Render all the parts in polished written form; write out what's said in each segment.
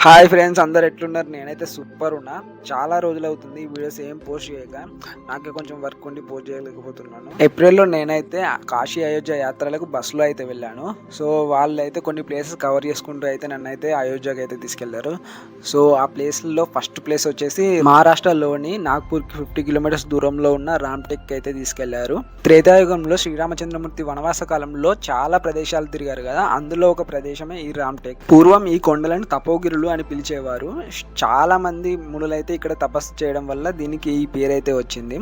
Hi friends, అందరు ఎట్లున్నారు? నేనైతే సూపర్ ఉన్నా. చాలా రోజులు అవుతుంది ఈ వీడియోస్ ఏం పోస్ట్ చేయక. నాకే కొంచెం వర్క్ ఉండి పోస్ట్ చేయలేకపోతున్నాను. ఏప్రిల్లో నేనైతే కాశీ అయోధ్య యాత్రలకు బస్సులో అయితే వెళ్ళాను. సో వాళ్ళు అయితే కొన్ని ప్లేసెస్ కవర్ చేసుకుంటూ అయితే నన్ను అయితే అయోధ్యకి అయితే తీసుకెళ్లారు. సో ఆ ప్లేస్లో ఫస్ట్ ప్లేస్ వచ్చేసి మహారాష్ట్రలోని నాగ్పూర్కి 50 కిలోమీటర్స్ దూరంలో ఉన్న రామ్టెక్ అయితే తీసుకెళ్లారు. త్రేతాయుగంలో శ్రీరామచంద్రమూర్తి వనవాస కాలంలో చాలా ప్రదేశాలు తిరిగారు కదా, అందులో ఒక ప్రదేశమే ఈ రామ్టెక్. పూర్వం ఈ కొండలను తపోగిరులు అని పిలిచేవారు. చాలా మంది మునులైతే ఇక్కడ తపస్సు చేయడం వల్ల దీనికి ఈ పేరైతే వచ్చింది.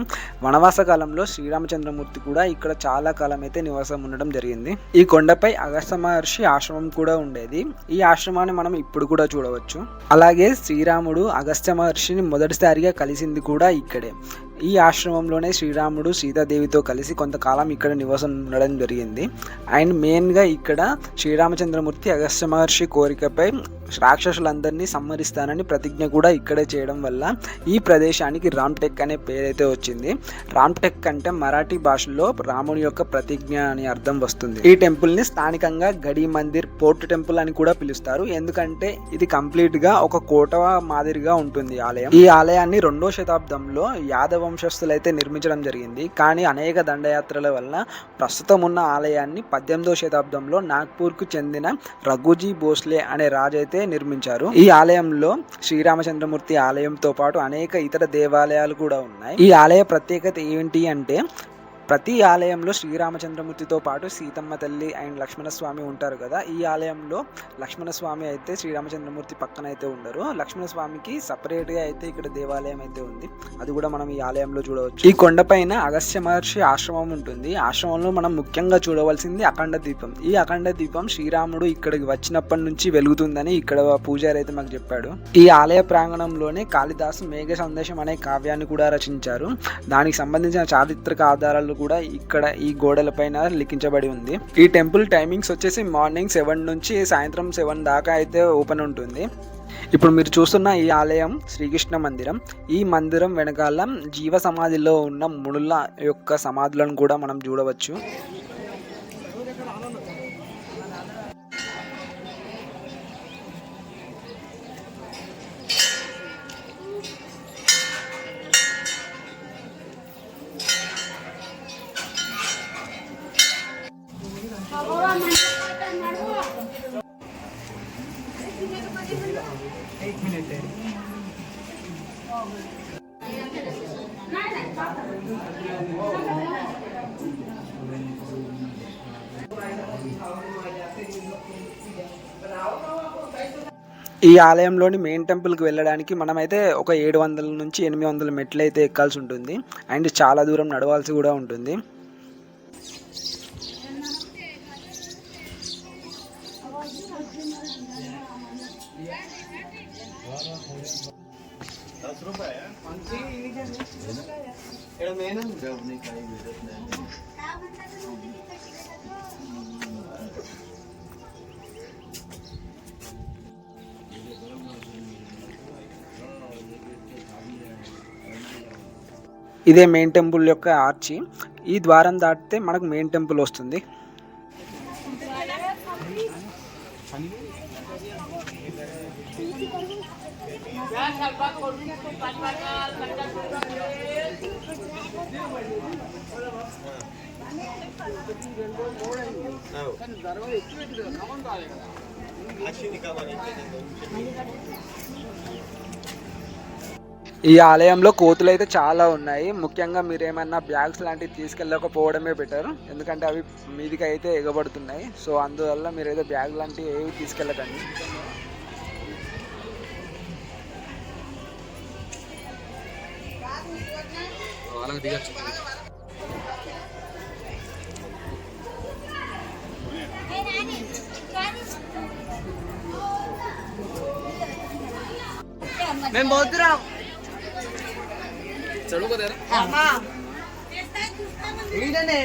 వనవాస కాలంలో శ్రీరామచంద్రమూర్తి కూడా ఇక్కడ చాలా కాలం అయితే నివాసం ఉండడం జరిగింది. ఈ కొండపై అగస్త్య మహర్షి ఆశ్రమం కూడా ఉండేది. ఈ ఆశ్రమాన్ని మనం ఇప్పుడు కూడా చూడవచ్చు. అలాగే శ్రీరాముడు అగస్త్య మహర్షిని మొదటిసారిగా కలిసింది కూడా ఇక్కడే. ఈ ఆశ్రమంలోనే శ్రీరాముడు సీతాదేవితో కలిసి కొంతకాలం ఇక్కడ నివాసం ఉండడం జరిగింది. అండ్ మెయిన్గా ఇక్కడ శ్రీరామచంద్రమూర్తి అగస్త్య మహర్షి కోరికపై రాక్షసులందరినీ సంహరిస్తానని ప్రతిజ్ఞ కూడా ఇక్కడే చేయడం వల్ల ఈ ప్రదేశానికి రామ్టెక్ అనే పేరైతే వచ్చింది. రామ్టెక్ అంటే మరాఠీ భాషలో రాముని యొక్క ప్రతిజ్ఞ అని అర్థం వస్తుంది. ఈ టెంపుల్ ని స్థానికంగా గడి మందిర్, పోర్ట్ టెంపుల్ అని కూడా పిలుస్తారు. ఎందుకంటే ఇది కంప్లీట్ గా ఒక కోట మాదిరిగా ఉంటుంది ఆలయం. ఈ ఆలయాన్ని 2వ శతాబ్దంలో యాదవ వంశస్థులు అయితే నిర్మించడం జరిగింది. కానీ అనేక దండయాత్రల వల్ల ప్రస్తుతం ఉన్న ఆలయాన్ని 18వ శతాబ్దంలో నాగ్పూర్కు చెందిన రఘుజీ భోస్లే అనే రాజు అయితే నిర్మించారు. ఈ ఆలయంలో శ్రీరామచంద్రమూర్తి ఆలయంతో పాటు అనేక ఇతర దేవాలయాలు కూడా ఉన్నాయి. ఈ ఆలయ ప్రత్యేకత ఏంటి అంటే, ప్రతి ఆలయంలో శ్రీరామచంద్రమూర్తితో పాటు సీతమ్మ తల్లి అండ్ లక్ష్మణస్వామి ఉంటారు కదా. ఈ ఆలయంలో లక్ష్మణస్వామి అయితే శ్రీరామచంద్రమూర్తి పక్కన అయితే ఉండరు. లక్ష్మణస్వామికి సపరేట్గా అయితే ఇక్కడ దేవాలయం అయితే ఉంది. అది కూడా మనం ఈ ఆలయంలో చూడవచ్చు. ఈ కొండపైన అగస్త్య మహర్షి ఆశ్రమం ఉంటుంది. ఆశ్రమంలో మనం ముఖ్యంగా చూడవలసింది అఖండ దీపం. ఈ అఖండ దీపం శ్రీరాముడు ఇక్కడికి వచ్చినప్పటి నుంచి వెలుగుతుందని ఇక్కడ పూజారి అయితే మాకు చెప్పాడు. ఈ ఆలయ ప్రాంగణంలోనే కాళిదాసు మేఘ సందేశం అనే కావ్యాన్ని కూడా రచించారు. దానికి సంబంధించిన చారిత్రక ఆధారాలు కూడా ఇక్కడ ఈ గోడల పైన లిఖించబడి ఉంది. ఈ టెంపుల్ టైమింగ్స్ వచ్చేసి మార్నింగ్ 7 నుంచి సాయంత్రం 7 దాకా అయితే ఓపెన్ ఉంటుంది. ఇప్పుడు మీరు చూస్తున్న ఈ ఆలయం శ్రీకృష్ణ మందిరం. ఈ మందిరం వెనకాల జీవ సమాధిలో ఉన్న మునుల యొక్క సమాధులను కూడా మనం చూడవచ్చు. ఈ ఆలయంలోని మెయిన్ టెంపుల్కి వెళ్ళడానికి మనమైతే ఒక 700 నుంచి 800 మెట్లు అయితే ఎక్కాల్సి ఉంటుంది. అండ్ చాలా దూరం నడవాల్సి కూడా ఉంటుంది. ఇదే మెయిన్ టెంపుల్ యొక్క ఆర్చి. ఈ ద్వారం దాటితే మనకు మెయిన్ టెంపుల్ వస్తుంది. ఈ ఆలయంలో కోతులు అయితే చాలా ఉన్నాయి. ముఖ్యంగా మీరు ఏమన్నా బ్యాగ్స్ లాంటివి తీసుకెళ్ళకపోవడమే బెటర్, ఎందుకంటే అవి మీదికి అయితే ఎగబడుతున్నాయి. సో అందువల్ల మీరు ఏదో బ్యాగ్ లాంటివి ఏవి తీసుకెళ్ళకండి. मैं बहुत रहा हूँ चलो को दे रहा हाँ इधर ने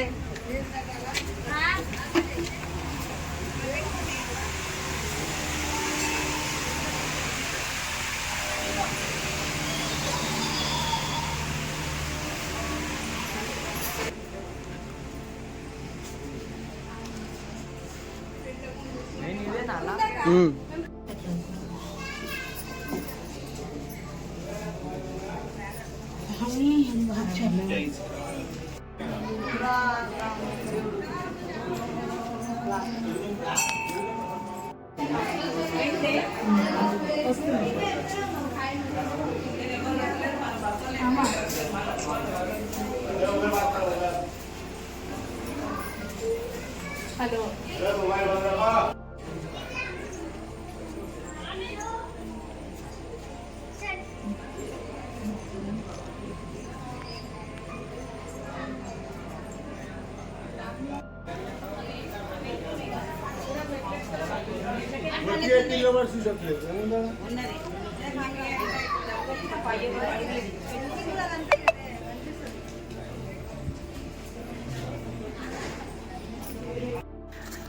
హలో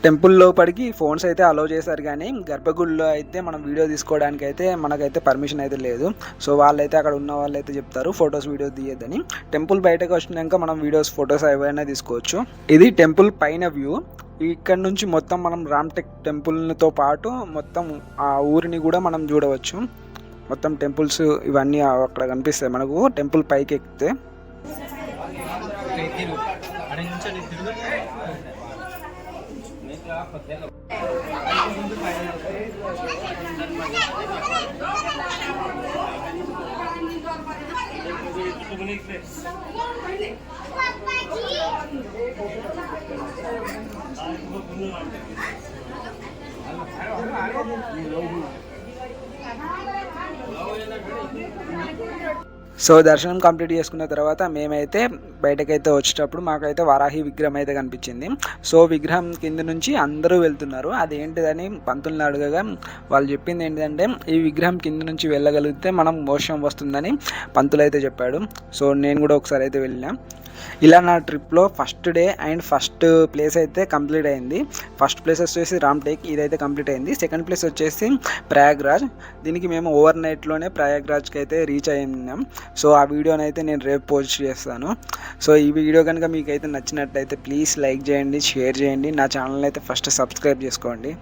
టెంపుల్ లోపలికి ఫోన్స్ అయితే అలౌ చేశారు, కానీ గర్భగుడిలో అయితే మనం వీడియో తీసుకోవడానికి అయితే మనకైతే పర్మిషన్ అయితే లేదు. సో వాళ్ళైతే అక్కడ ఉన్న వాళ్ళు అయితే చెప్తారు ఫొటోస్ వీడియోస్ తీయద్దని. టెంపుల్ బయటకు వచ్చినాక మనం వీడియోస్ ఫొటోస్ ఏవైనా తీసుకోవచ్చు. ఇది టెంపుల్ పైన వ్యూ. ఇక్కడ నుంచి మొత్తం మనం రామ్టెక్ టెంపుల్తో పాటు మొత్తం ఆ ఊరిని కూడా మనం చూడవచ్చు. మొత్తం టెంపుల్స్ ఇవన్నీ అక్కడ కనిపిస్తాయి మనకు టెంపుల్ పైకి ఎక్కితే. సో దర్శనం కంప్లీట్ చేసుకున్న తర్వాత మేమైతే బయటకైతే వచ్చేటప్పుడు మాకైతే వరాహి విగ్రహం అయితే కనిపించింది. సో విగ్రహం కింద నుంచి అందరూ వెళ్తున్నారు. అదేంటిదని పంతుల్ని అడగగా వాళ్ళు చెప్పింది ఏంటంటే ఈ విగ్రహం కింద నుంచి వెళ్ళగలిగితే మనం మోక్షం వస్తుందని పంతులు అయితే చెప్పాడు. సో నేను కూడా ఒకసారి అయితే వెళ్ళినా. ఇలా నా ట్రిప్లో first day and first place అయితే కంప్లీట్ అయింది. ఫస్ట్ ప్లేస్ వచ్చేసి రామ్టేక్, ఇదైతే కంప్లీట్ అయింది. సెకండ్ ప్లేస్ వచ్చేసి ప్రయాగ్రాజ్. దీనికి మేము ఓవర్ నైట్లోనే ప్రయాగ్రాజ్కి అయితే రీచ్ అయ్యాం. సో ఆ వీడియోని అయితే నేను రేపు పోస్ట్ చేస్తాను. సో ఈ వీడియో కనుక మీకు అయితే నచ్చినట్లయితే ప్లీజ్ లైక్ చేయండి, షేర్ చేయండి. నా ఛానల్ అయితే ఫస్ట్ సబ్స్క్రైబ్ చేసుకోండి.